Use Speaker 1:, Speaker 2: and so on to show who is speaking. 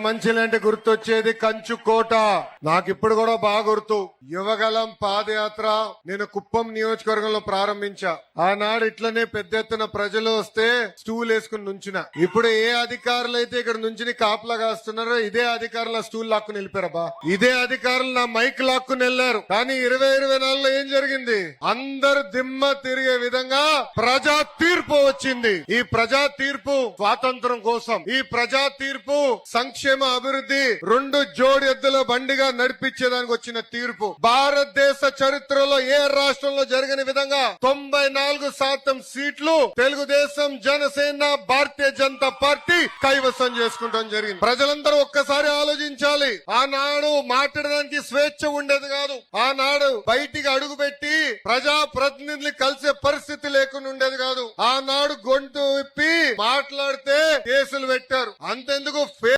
Speaker 1: మంచిలంటే గుర్తొచ్చేది కంచుకోట. నాకు ఇప్పుడు కూడా బాగా గుర్తు. యువగలం పాదయాత్ర నేను కుప్పం నియోజకవర్గంలో ప్రారంభించా. ఆనాడు ఇట్లనే పెద్ద ఎత్తున ప్రజలు వస్తే స్టూల్ వేసుకుని నుంచిన. ఇప్పుడు ఏ అధికారులు అయితే ఇక్కడ నుంచి కాపలా కాస్తున్నారో ఇదే అధికారుల స్టూల్ లాక్కుని వెళ్ళిపోయారబ్బా. ఇదే అధికారులు నా మైక్ లాక్కుని వెళ్లారు. కానీ 2024లో ఏం జరిగింది? అందరు దిమ్మ తిరిగే విధంగా ప్రజా తీర్పు వచ్చింది. ఈ ప్రజా తీర్పు స్వాతంత్రం కోసం, ఈ ప్రజా తీర్పు సంక్షేమ అభివృద్ధి, 2 జోడి ఎద్దుల బండిగా నడిపించేదానికి వచ్చిన తీర్పు. భారతదేశ చరిత్రలో ఏ రాష్ట్రంలో జరగని విధంగా 94% సీట్లు తెలుగుదేశం, జనసేన, భారతీయ జనతా పార్టీ కైవసం చేసుకుంటాం జరిగింది. ప్రజలందరూ ఒక్కసారి ఆలోచించాలి. ఆనాడు మాట్లాడడానికి స్వేచ్ఛ ఉండేది కాదు. ఆనాడు బయటికి అడుగు పెట్టి ప్రజా ప్రతినిధులు కలిసే పరిస్థితి లేకుండా ఉండేది కాదు. ఆనాడు గొంతు విప్పి మాట్లాడితే కేసులు పెట్టారు. అంతెందుకు